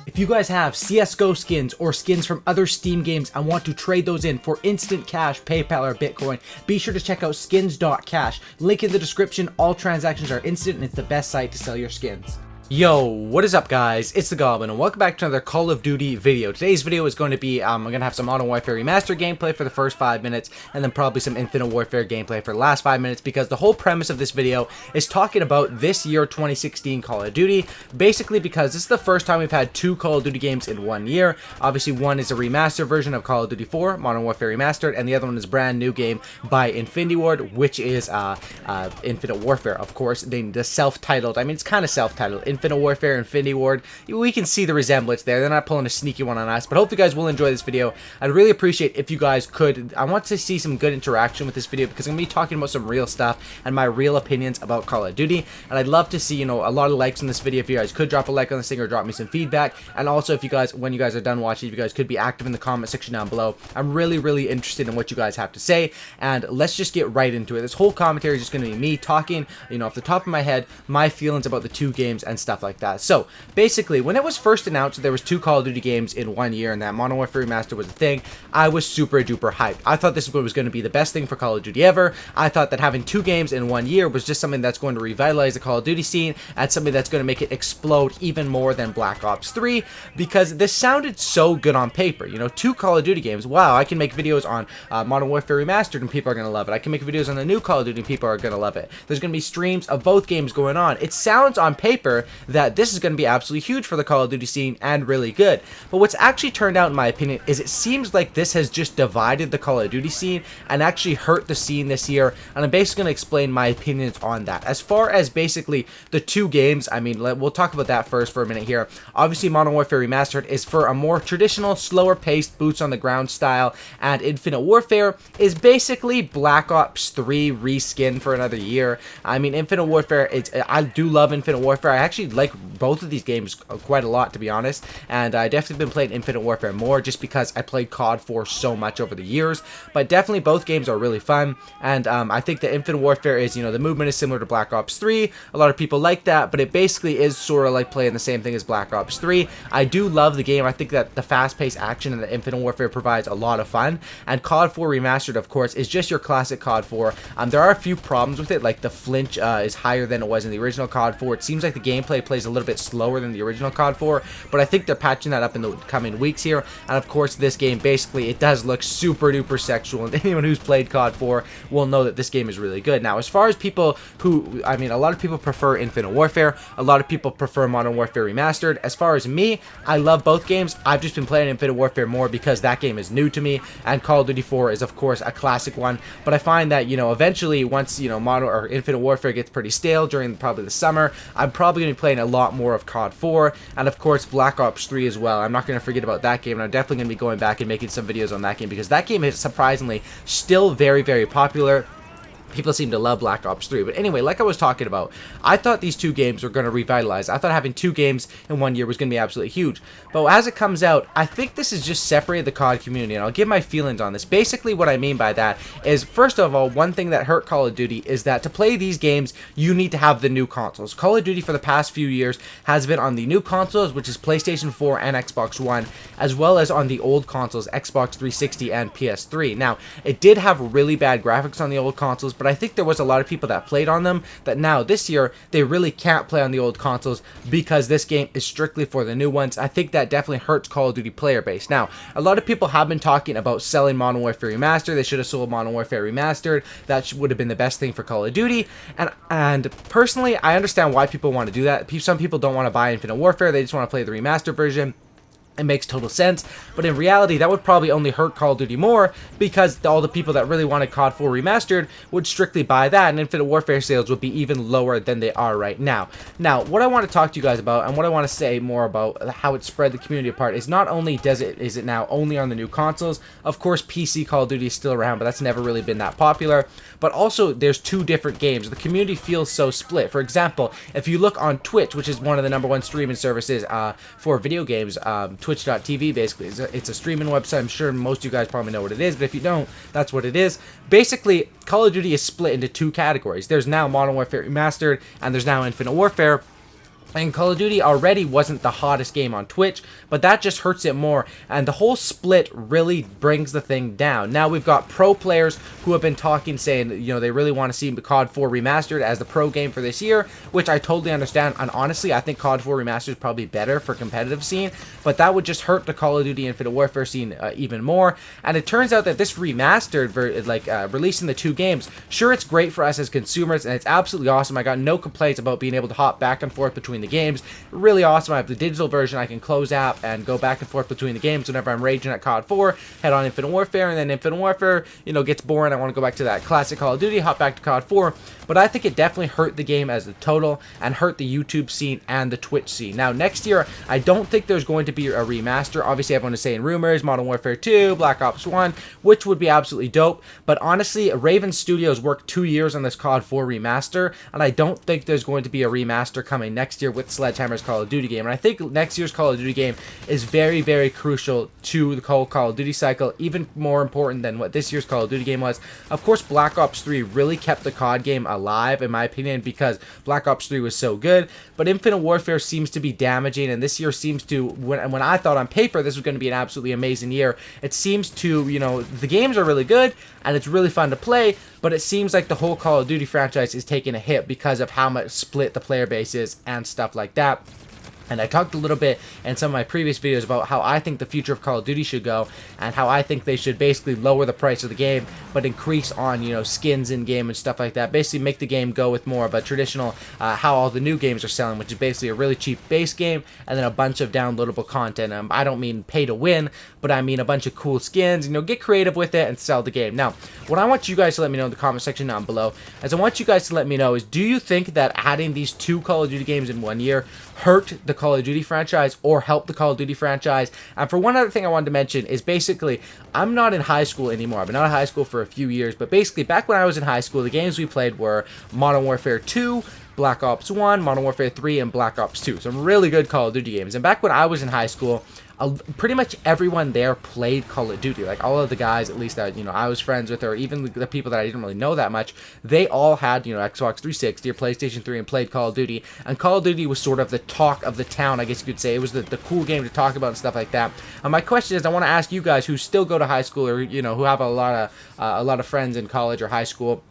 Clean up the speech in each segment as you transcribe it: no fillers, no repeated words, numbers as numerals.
If you guys have CSGO skins or skins from other Steam games and want to trade those in for instant cash, PayPal, or Bitcoin, be sure to check out skins.cash. Link in the description. All transactions are instant and it's the best site to sell your skins. Yo, what is up guys? It's the Goblin and welcome back to another Call of Duty video. Today's video is going to be, I'm going to have some Modern Warfare Remastered gameplay for the first 5 minutes and then probably some Infinite Warfare gameplay for the last 5 minutes, because the whole premise of this video is talking about this year 2016 Call of Duty, basically because this is the first time we've had 2 Call of Duty games in 1 year. Obviously one is a remastered version of Call of Duty 4, Modern Warfare Remastered, and the other one is a brand new game by Infinity Ward, which is Infinite Warfare, of course. The self-titled, I mean it's kind of self-titled, Infinite Warfare, Infinity Ward. We can see the resemblance there. They're not pulling a sneaky one on us, but hope you guys will enjoy this video. I'd really appreciate if you guys could. I want to see some good interaction with this video because I'm going to be talking about some real stuff and my real opinions about Call of Duty, and I'd love to see, you know, a lot of likes in this video. If you guys could drop a like on this thing or drop me some feedback, and also if you guys, when you guys are done watching, if you guys could be active in the comment section down below. I'm really interested in what you guys have to say, and let's just get right into it. This whole commentary is just going to be me talking, you know, off the top of my head, my feelings about the 2 games and stuff like that. So basically, when it was first announced that there was 2 Call of Duty games in 1 year and that Modern Warfare Remastered was a thing, I was super duper hyped. I thought this was going to be the best thing for Call of Duty ever. I thought that having 2 games in 1 year was just something that's going to revitalize the Call of Duty scene and something that's going to make it explode even more than Black Ops 3, because this sounded so good on paper. You know, 2 Call of Duty games. Wow, I can make videos on Modern Warfare Remastered and people are going to love it. I can make videos on the new Call of Duty and people are going to love it. There's going to be streams of both games going on. It sounds on paper that this is going to be absolutely huge for the Call of Duty scene and really good. But what's actually turned out, in my opinion, is it seems like this has just divided the Call of Duty scene and actually hurt the scene this year, and I'm basically going to explain my opinions on that. As far as basically the 2 games, I mean, we'll talk about that first for a minute here. Obviously, Modern Warfare Remastered is for a more traditional, slower paced, boots on the ground style, and Infinite Warfare is basically Black Ops 3 reskin for another year. I mean, Infinite Warfare, I do love Infinite Warfare. I actually like both of these games quite a lot, to be honest, and I definitely been playing Infinite Warfare more just because I played COD 4 so much over the years. But definitely both games are really fun, and I think that Infinite Warfare is, you know, the movement is similar to Black Ops 3. A lot of people like that, but it basically is sort of like playing the same thing as Black Ops 3. I do love the game. I think that the fast-paced action in the Infinite Warfare provides a lot of fun, and COD 4 Remastered, of course, is just your classic COD 4. There are a few problems with it, like the flinch is higher than it was in the original COD 4. It seems like the gameplay plays a little bit slower than the original COD 4, but I think they're patching that up in the coming weeks here. And of course, this game, basically, it does look super duper sexual, and anyone who's played COD 4 will know that this game is really good. Now, as far as people who, I mean, a lot of people prefer Infinite Warfare, a lot of people prefer Modern Warfare Remastered. As far as me, I love both games. I've just been playing Infinite Warfare more because that game is new to me, and Call of Duty 4 is, of course, a classic one. But I find that, you know, eventually, once, you know, Modern or Infinite Warfare gets pretty stale during probably the summer, I'm probably going to be playing a lot more of COD 4, and of course Black Ops 3 as well. I'm not going to forget about that game, and I'm definitely going to be going back and making some videos on that game because that game is surprisingly still very popular. People seem to love Black Ops 3. But anyway, like I was talking about, I thought these 2 games were going to revitalize. I thought having 2 games in 1 year was going to be absolutely huge. But as it comes out, I think this has just separated the COD community, and I'll give my feelings on this. Basically, what I mean by that is, first of all, one thing that hurt Call of Duty is that to play these games, you need to have the new consoles. Call of Duty for the past few years has been on the new consoles, which is PlayStation 4 and Xbox One, as well as on the old consoles, Xbox 360 and PS3. Now, it did have really bad graphics on the old consoles, but I think there was a lot of people that played on them that now this year they really can't play on the old consoles because this game is strictly for the new ones. I think that definitely hurts Call of Duty player base. Now, a lot of people have been talking about selling Modern Warfare Remastered. They should have sold Modern Warfare Remastered. That would have been the best thing for Call of Duty. And personally, I understand why people want to do that. Some people don't want to buy Infinite Warfare. They just want to play the remastered version. It makes total sense, but in reality, that would probably only hurt Call of Duty more because all the people that really wanted COD 4 Remastered would strictly buy that, and Infinite Warfare sales would be even lower than they are right now. Now, what I want to talk to you guys about, and what I want to say more about how it spread the community apart, is not only is it now only on the new consoles. Of course, PC Call of Duty is still around, but that's never really been that popular. But also, there's 2 different games. The community feels so split. For example, if you look on Twitch, which is one of the #1 streaming services for video games, Twitch twitch.tv. Basically, it's a streaming website. I'm sure most of you guys probably know what it is, but if you don't, that's what it is. Basically, Call of Duty is split into two categories. There's now Modern Warfare Remastered, and there's now Infinite Warfare. And Call of Duty already wasn't the hottest game on Twitch, but that just hurts it more, and the whole split really brings the thing down. Now we've got pro players who have been talking, saying, you know, they really want to see COD 4 Remastered as the pro game for this year, which I totally understand, and honestly, I think COD 4 Remastered is probably better for competitive scene, but that would just hurt the Call of Duty Infinite Warfare scene even more. And it turns out that this Remastered, releasing the two games, sure, it's great for us as consumers, and it's absolutely awesome. I got no complaints about being able to hop back and forth between the games. Really awesome. I have the digital version. I can close app and go back and forth between the games whenever I'm raging at COD 4, head on Infinite Warfare, and then Infinite Warfare, you know, gets boring. I want to go back to that classic Call of Duty, hop back to COD 4. But I think it definitely hurt the game as a total and hurt the YouTube scene and the Twitch scene. Now, next year, I don't think there's going to be a remaster. Obviously, everyone is saying rumors, Modern Warfare 2, Black Ops 1, which would be absolutely dope. But honestly, Raven Studios worked 2 years on this COD 4 remaster, and I don't think there's going to be a remaster coming next year with Sledgehammer's Call of Duty game. And I think next year's Call of Duty game is very, very crucial to the whole Call of Duty cycle, even more important than what this year's Call of Duty game was. Of course, Black Ops 3 really kept the COD game alive, in my opinion, because Black Ops 3 was so good, but Infinite Warfare seems to be damaging, and this year seems to, when I thought on paper this was going to be an absolutely amazing year, it seems to, you know, the games are really good, and it's really fun to play, but it seems like the whole Call of Duty franchise is taking a hit because of how much split the player base is and stuff like that. And I talked a little bit in some of my previous videos about how I think the future of Call of Duty should go, and how I think they should basically lower the price of the game, but increase on, you know, skins in game and stuff like that. Basically make the game go with more of a traditional, how all the new games are selling, which is basically a really cheap base game, and then a bunch of downloadable content. I don't mean pay to win, but I mean a bunch of cool skins, you know, get creative with it and sell the game. Now, what I want you guys to let me know in the comment section down below, is I want you guys to let me know is, do you think that adding these two Call of Duty games in 1 year hurt the Call of Duty franchise or help the Call of Duty franchise? And for one other thing I wanted to mention is, basically, I'm not in high school anymore. I've been out of high school for a few years, but basically back when I was in high school, the games we played were Modern Warfare 2, Black Ops 1, Modern Warfare 3, and Black Ops 2. Some really good Call of Duty games. And back when I was in high school, pretty much everyone there played Call of Duty. Like, all of the guys, at least that, you know, I was friends with, or even the people that I didn't really know that much, they all had, you know, Xbox 360 or PlayStation 3 and played Call of Duty. And Call of Duty was sort of the talk of the town, I guess you could say. It was the cool game to talk about and stuff like that. And my question is, I want to ask you guys who still go to high school, or, you know, who have a lot of friends in college or high school,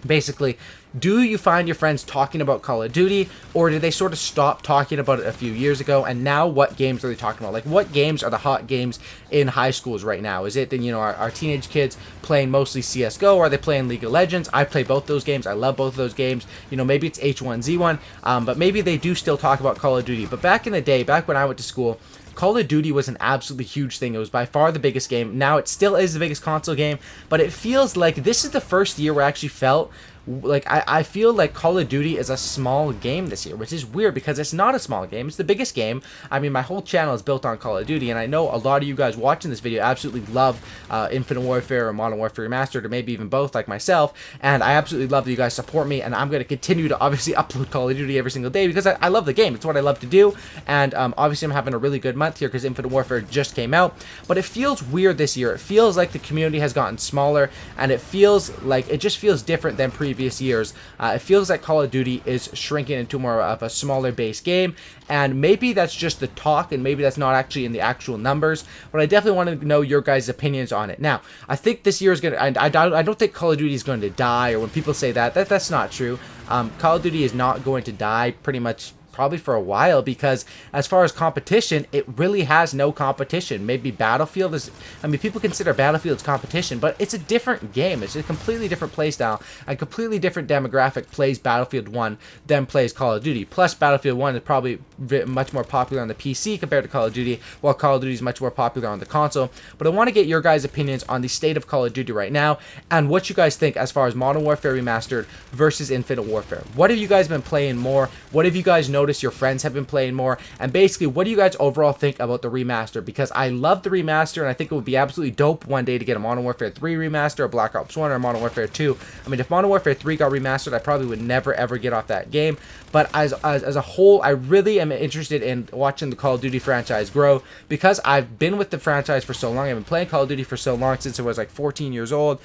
basically, do you find your friends talking about Call of Duty, or did they sort of stop talking about it a few years ago, and now what games are they talking about? Like, what games are the hot games in high schools right now? Is it, you know, our teenage kids playing mostly CSGO, or are they playing League of Legends? I play both those games. I love both of those games. You know, maybe it's H1Z1, but maybe they do still talk about Call of Duty. But back in the day, back when I went to school, Call of Duty was an absolutely huge thing. It was by far the biggest game. Now it still is the biggest console game, but it feels like this is the first year where I actually felt like I feel like Call of Duty is a small game this year, which is weird because it's not a small game. It's the biggest game. I mean, my whole channel is built on Call of Duty, and I know a lot of you guys watching this video absolutely love Infinite Warfare or Modern Warfare Remastered, or maybe even both like myself, and I absolutely love that you guys support me, and I'm going to continue to obviously upload Call of Duty every single day because I love the game. It's what I love to do, and obviously I'm having a really good month here because Infinite Warfare just came out, but it feels weird this year. It feels like the community has gotten smaller, and it feels like it just feels different than previous years. It feels like Call of Duty is shrinking into more of a smaller base game, and maybe that's just the talk, and maybe that's not actually in the actual numbers, but I definitely want to know your guys' opinions on it. Now, I think this year is going to, I don't think Call of Duty is going to die, or when people say that's not true. Call of Duty is not going to die pretty much probably for a while, because as far as competition, it really has no competition. Maybe Battlefield is, I mean, people consider Battlefield's competition, but it's a different game. It's a completely different playstyle. A completely different demographic plays Battlefield 1 than plays Call of Duty. Plus, Battlefield 1 is probably much more popular on the PC compared to Call of Duty, while Call of Duty is much more popular on the console. But I want to get your guys' opinions on the state of Call of Duty right now, and what you guys think as far as Modern Warfare Remastered versus Infinite Warfare. What have you guys been playing more? What have you guys noticed noticed your friends have been playing more, and basically what do you guys overall think about the remaster, because I love the remaster and I think it would be absolutely dope one day to get a Modern Warfare 3 remaster, a Black Ops 1, or a Modern Warfare 2. I mean, if Modern Warfare 3 got remastered, I probably would never ever get off that game, but as a whole, I really am interested in watching the Call of Duty franchise grow, because I've been with the franchise for so long. I've been playing Call of Duty for so long, since I was like 14 years old,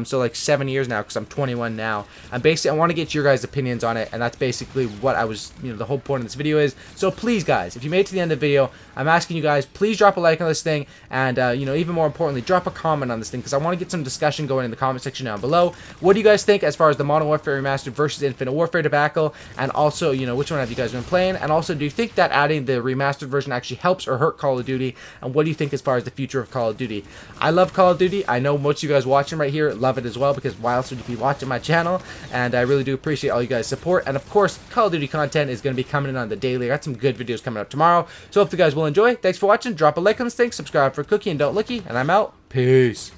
so like 7 years now, because I'm 21 now, and basically I want to get your guys' opinions on it, and that's basically what I was, the whole point of this video is. So please guys, if you made it to the end of the video, I'm asking you guys, please drop a like on this thing, and even more importantly, drop a comment on this thing, because I want to get some discussion going in the comment section down below. What do you guys think as far as the Modern Warfare Remastered versus Infinite Warfare debacle, and also, which one have you guys been playing, and also, do you think that adding the remastered version actually helps or hurt Call of Duty, and what do you think as far as the future of Call of Duty? I love Call of Duty. I know most of you guys watching right here love it as well, because why else would you be watching my channel? And I really do appreciate all you guys' support, and of course, Call of Duty content is going to be coming in on the daily. I got some good videos coming up tomorrow, so hope you guys will enjoy. Thanks for watching. Drop a like on this thing, subscribe for Cookie and Don't Lookie, and I'm out. Peace.